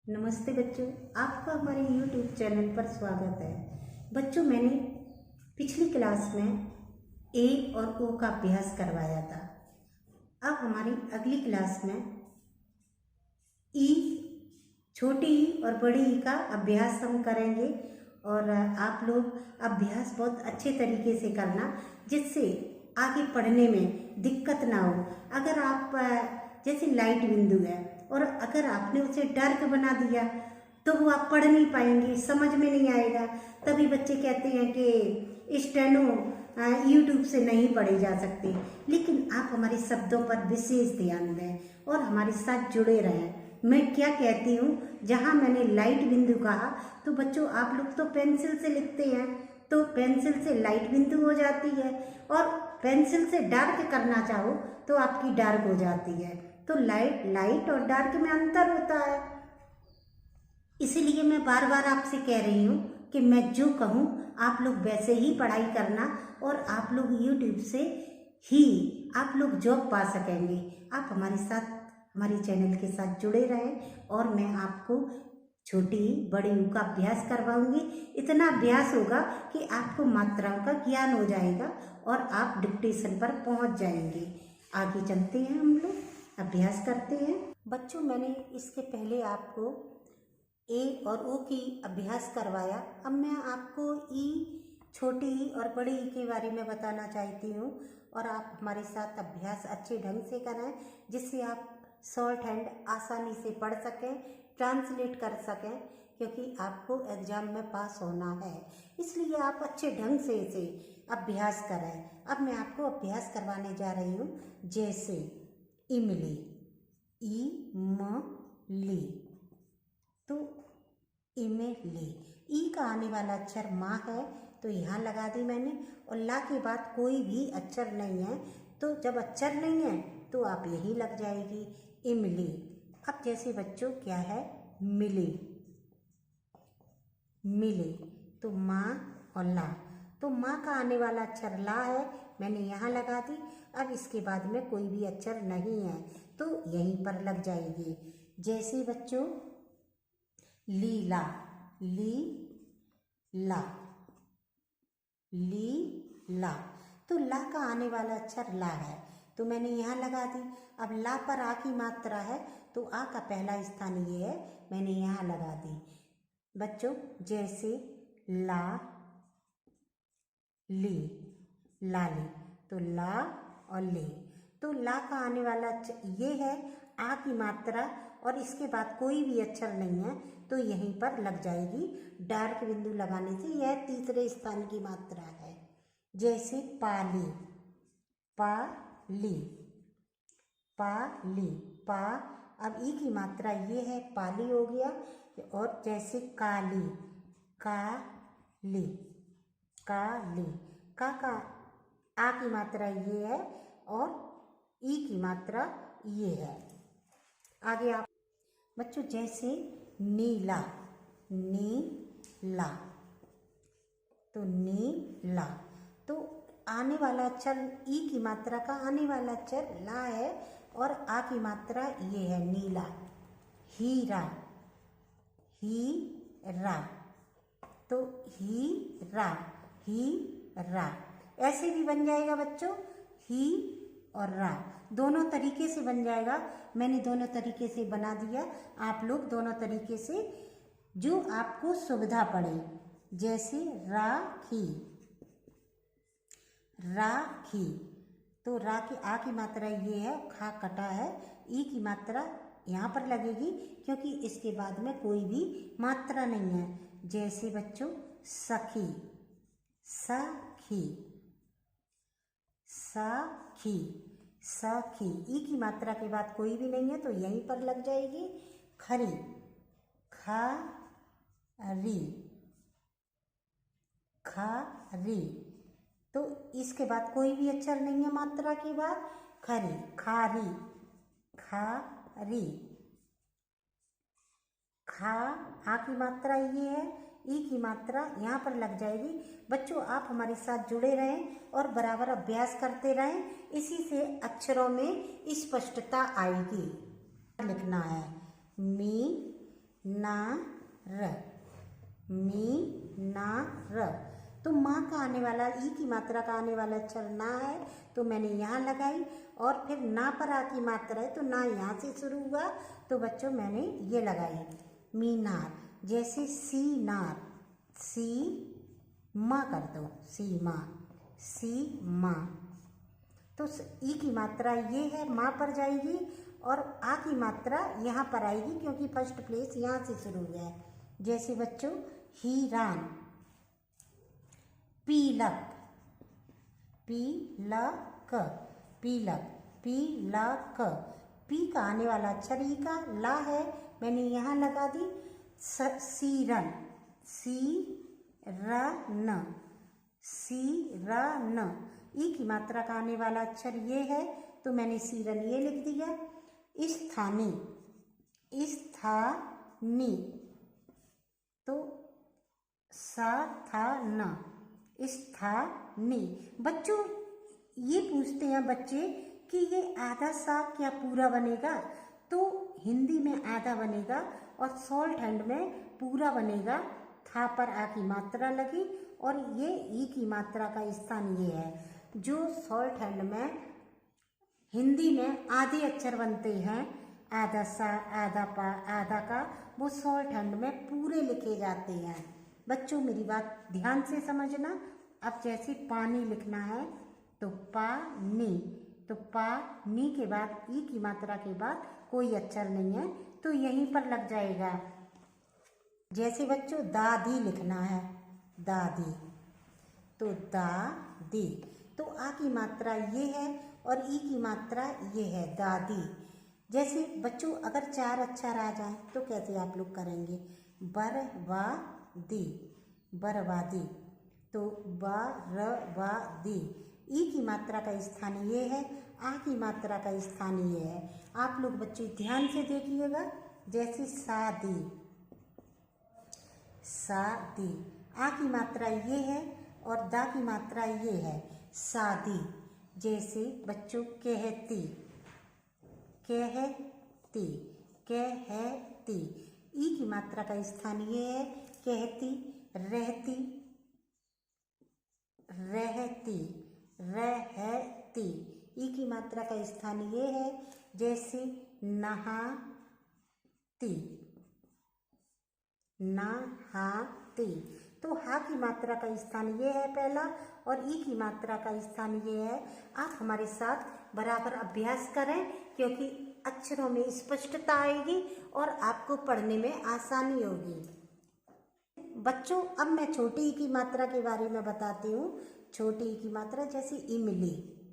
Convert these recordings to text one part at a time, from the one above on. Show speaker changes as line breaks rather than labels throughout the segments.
नमस्ते बच्चों, आपका हमारे YouTube चैनल पर स्वागत है। बच्चों, मैंने पिछली क्लास में ए और ओ का अभ्यास करवाया था। अब हमारी अगली क्लास में ई, छोटी ई और बड़ी ई का अभ्यास हम करेंगे और आप लोग अभ्यास बहुत अच्छे तरीके से करना, जिससे आगे पढ़ने में दिक्कत ना हो। अगर आप जैसे लाइट बिंदु है और अगर आपने उसे डार्क बना दिया तो वो आप पढ़ नहीं पाएंगे, समझ में नहीं आएगा। तभी बच्चे कहते हैं कि स्टेनो यूट्यूब से नहीं पढ़े जा सकते। लेकिन आप हमारे शब्दों पर विशेष ध्यान दें और हमारे साथ जुड़े रहें। मैं क्या कहती हूँ, जहाँ मैंने लाइट बिंदु कहा तो बच्चों आप लोग तो पेंसिल से लिखते हैं, तो पेंसिल से लाइट बिंदु हो जाती है और पेंसिल से डार्क करना चाहो तो आपकी डार्क हो जाती है। तो लाइट और डार्क में अंतर होता है। इसीलिए मैं बार बार आपसे कह रही हूँ कि मैं जो कहूँ आप लोग वैसे ही पढ़ाई करना और आप लोग YouTube से ही आप लोग जॉब पा सकेंगे। आप हमारे साथ, हमारे चैनल के साथ जुड़े रहें और मैं आपको छोटी बड़ी ऊ का अभ्यास करवाऊंगी। इतना अभ्यास होगा कि आपको मात्राओं का ज्ञान हो जाएगा और आप डिक्टेशन पर पहुंच जाएंगे। आगे चलते हैं, हम लोग अभ्यास करते हैं। बच्चों, मैंने इसके पहले आपको ए और ओ की अभ्यास करवाया। अब मैं आपको ई, छोटी ई और बड़ी ई के बारे में बताना चाहती हूँ और आप हमारे साथ अभ्यास अच्छे ढंग से करें, जिससे आप शॉर्ट हैंड आसानी से पढ़ सकें, ट्रांसलेट कर सकें, क्योंकि आपको एग्जाम में पास होना है। इसलिए आप अच्छे ढंग से इसे अभ्यास करें। अब मैं आपको अभ्यास करवाने जा रही हूँ। जैसे इमली, ई म ली, तो इमली। ई का आने वाला अक्षर माँ है तो यहाँ लगा दी मैंने, और ला के बाद कोई भी अक्षर नहीं है, तो जब अक्षर नहीं है तो आप यही लग जाएगी इमली। अब जैसे बच्चों क्या है, मिली, मिली, तो माँ और ला, तो माँ का आने वाला अक्षर ला है, मैंने यहाँ लगा दी। अब इसके बाद में कोई भी अक्षर नहीं है तो यहीं पर लग जाएगी। जैसे बच्चों लीला, ली ला, ली ला, तो ला का आने वाला अक्षर ला है तो मैंने यहाँ लगा दी। अब ला पर आ की मात्रा है तो आ का पहला स्थान ये है, मैंने यहाँ लगा दी। बच्चों जैसे ला ली, लाली, तो ला और ले, तो ला का आने वाला ये है, आ की मात्रा और इसके बाद कोई भी अक्षर नहीं है तो यहीं पर लग जाएगी। डार्क बिंदु लगाने से यह तीसरे स्थान की मात्रा है। जैसे पाली, पाली, पाली, पा, अब ई की मात्रा ये है, पाली हो गया। और जैसे काली, काली, काली, का आ की मात्रा ये है और ई की मात्रा ये है। आगे आप बच्चों जैसे नीला, नीला, तो नीला, तो आने वाला अक्षर ई की मात्रा का आने वाला अक्षर ला है और आ की मात्रा ये है, नीला। हीरा, हीरा, तो हीरा, हीरा, ऐसे भी बन जाएगा बच्चों, ही और रा, दोनों तरीके से बन जाएगा। मैंने दोनों तरीके से बना दिया, आप लोग दोनों तरीके से जो आपको सुविधा पड़े। जैसे राखी, राखी, तो रा की आ की मात्रा ये है, खा कटा है, ई की मात्रा यहाँ पर लगेगी क्योंकि इसके बाद में कोई भी मात्रा नहीं है। जैसे बच्चों सखी, सखी, सखी, सखी, ई की मात्रा के बाद कोई भी नहीं है तो यहीं पर लग जाएगी। खरी, खरी, खरी, तो इसके बाद कोई भी अक्षर नहीं है मात्रा के बाद, खरी, खारी, खारी, खा, आ की मात्रा ये है, ई की मात्रा यहाँ पर लग जाएगी। बच्चों आप हमारे साथ जुड़े रहें और बराबर अभ्यास करते रहें, इसी से अक्षरों में स्पष्टता आएगी। लिखना है मी र, मीनार। तो माँ का आने वाला, ई की मात्रा का आने वाला अक्षर ना है, तो मैंने यहाँ लगाई। और फिर ना पर आ की मात्रा है, तो ना यहाँ से शुरू हुआ, तो बच्चों मैंने ये लगाई मीनार। जैसे सीनार, सी माँ कर दो, सीमा, सीमा। तो ई की मात्रा ये है, माँ पर जाएगी, और आ की मात्रा यहाँ पर आएगी, क्योंकि फर्स्ट प्लेस यहाँ से शुरू हुआ है। जैसे बच्चों हीरान, पीलक, पीलक, पीलक, पीलक। पी का आने वाला अक्षर ई का, ला है, मैंने यहाँ लगा दी। सीरन, सीरन, सीरन। ई की मात्रा का आने वाला अक्षर ये है, तो मैंने सीरन ये लिख दिया। स्थानी, स्थानी, तो सा था न, स्थानी। बच्चों ये पूछते हैं बच्चे कि ये आधा सा क्या पूरा बनेगा? तो हिंदी में आधा बनेगा और शॉर्ट हैंड में पूरा बनेगा। था पर आ की मात्रा लगी, और ये ई की मात्रा का स्थान ये है। जो शॉर्ट हैंड में हिंदी में आधे अक्षर बनते हैं, आधा सा, आधा पा, आधा का, वो शॉर्ट हैंड में पूरे लिखे जाते हैं। बच्चों मेरी बात ध्यान से समझना। अब जैसे पानी लिखना है, तो पानी, तो पा नी के बाद, ई की मात्रा के बाद कोई अक्षर नहीं है, तो यहीं पर लग जाएगा। जैसे बच्चों दादी लिखना है, दादी, तो दादी, तो आ की मात्रा ये है और ई की मात्रा ये है, दादी। जैसे बच्चों अगर चार अक्षर आ जाए तो कैसे आप लोग करेंगे? बरवादी, बरवादी, तो बरवादी। ई की मात्रा का स्थान ये है, आ की मात्रा का स्थान ये है। आप लोग बच्चों ध्यान से देखिएगा। जैसे शादी, शादी, आ की मात्रा ये है और दा की मात्रा ये है, शादी। जैसे बच्चों कहती, कहती, कहती, ई की मात्रा का स्थान ये है, कहती। रहती, रहती, रहती, ई की मात्रा का स्थान ये है। जैसे नहाती, नहाती, तो हा की मात्रा का स्थान ये है पहला, और ई की मात्रा का स्थान ये है। आप हमारे साथ बराबर अभ्यास करें, क्योंकि अक्षरों में स्पष्टता आएगी और आपको पढ़ने में आसानी होगी। बच्चों अब मैं छोटी ई की मात्रा के बारे में बताती हूँ। छोटी ई की मात्रा जैसे इमली,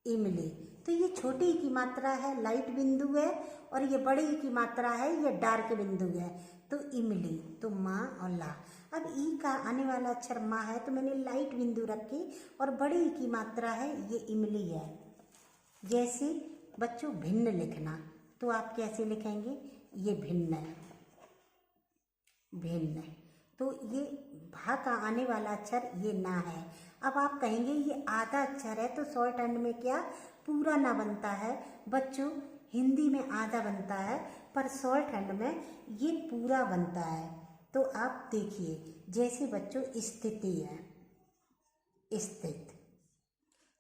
इमली, तो ये छोटी ई की मात्रा है, लाइट बिंदु है, और ये बड़ी ई की मात्रा है, ये डार्क बिंदु है। तो इमली, तो माँ और ला। अब ई का आने वाला अक्षर माँ है, तो मैंने लाइट बिंदु रखी, और बड़ी ई की मात्रा है, ये इमली है। जैसे बच्चों भिन्न लिखना, तो आप कैसे लिखेंगे? ये भिन्न है, भिन्न, तो ये भा का आने वाला अक्षर ये ना है। अब आप कहेंगे ये आधा अक्षर है, तो शॉर्ट हैंड में क्या पूरा ना बनता है? बच्चों हिंदी में आधा बनता है, पर शॉर्ट हैंड में ये पूरा बनता है। तो आप देखिए, जैसे बच्चों स्थिति है, स्थित,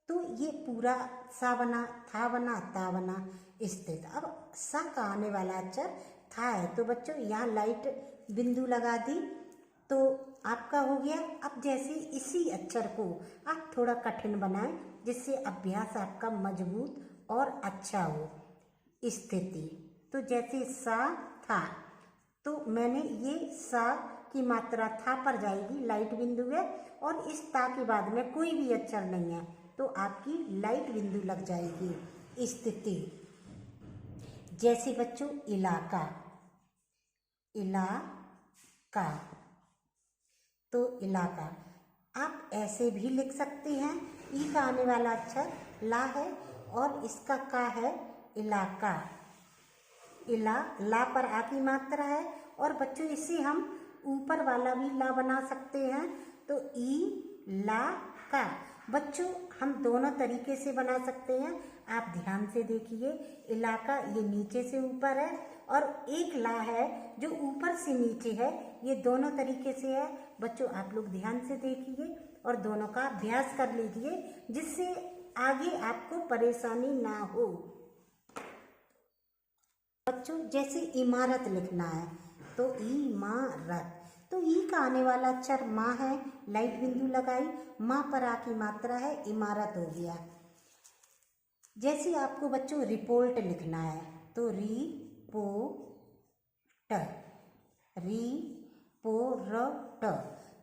तो ये पूरा सा बना, था बना, ता बना, स्थित। अब सा का आने वाला अक्षर था है, तो बच्चों यहाँ लाइट बिंदु लगा दी, तो आपका हो गया। अब जैसे इसी अक्षर को आप थोड़ा कठिन बनाएं, जिससे अभ्यास आपका मजबूत और अच्छा हो। स्थिति, तो जैसे सा था, तो मैंने ये सा की मात्रा था पर जाएगी, लाइट बिंदु है, और इस ता के बाद में कोई भी अक्षर नहीं है, तो आपकी लाइट बिंदु लग जाएगी। स्थिति। जैसे बच्चों इलाका, इलाका, तो इलाका आप ऐसे भी लिख सकते हैं। ई का आने वाला अक्षर ला है और इसका का है, इलाका। इला, ला पर आ की मात्रा है, और बच्चों इसे हम ऊपर वाला भी ला बना सकते हैं, तो ई ला का। बच्चों हम दोनों तरीके से बना सकते हैं, आप ध्यान से देखिए। इलाका ये नीचे से ऊपर है और एक ला है जो ऊपर से नीचे है। ये दोनों तरीके से है। बच्चों आप लोग ध्यान से देखिए और दोनों का अभ्यास कर लीजिए, जिससे आगे आपको परेशानी ना हो। बच्चों जैसे इमारत लिखना है तो इमारत, तो ई का आने वाला अक्षर माँ है, लाइट बिंदु लगाई, माँ पर आ की मात्रा है, इमारत हो गया। जैसे आपको बच्चों रिपोर्ट लिखना है तो रिपोर्ट,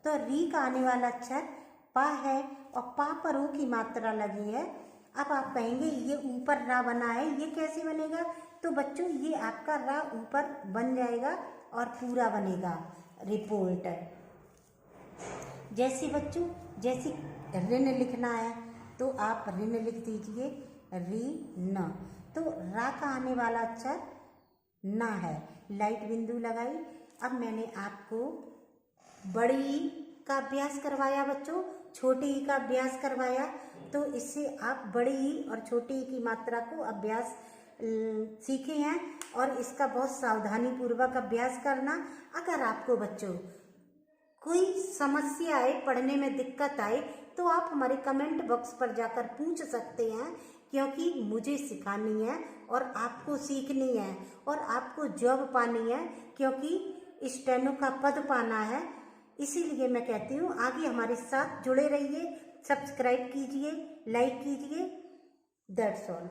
तो री का आने वाला अक्षर पा है और पा पर ओ की मात्रा लगी है। अब आप कहेंगे ये ऊपर रा बना है, ये कैसे बनेगा? तो बच्चों ये आपका रा ऊपर बन जाएगा और पूरा बनेगा रिपोर्ट। जैसे बच्चों जैसे ऋण लिखना है तो आप ऋण लिख दीजिए, ऋण, तो रा का आने वाला अक्षर ना है, लाइट बिंदु लगाई। अब मैंने आपको बड़ी ई का अभ्यास करवाया बच्चों, छोटी ई का अभ्यास करवाया, तो इससे आप बड़ी ई और छोटी ई की मात्रा को अभ्यास सीखे हैं और इसका बहुत सावधानी पूर्वक अभ्यास करना। अगर आपको बच्चों कोई समस्या आए, पढ़ने में दिक्कत आए, तो आप हमारे कमेंट बॉक्स पर जाकर पूछ सकते हैं, क्योंकि मुझे सिखानी है और आपको सीखनी है और आपको जॉब पानी है, क्योंकि स्टेनो का पद पाना है। इसीलिए मैं कहती हूँ आगे हमारे साथ जुड़े रहिए, सब्सक्राइब कीजिए, लाइक कीजिए। That's all.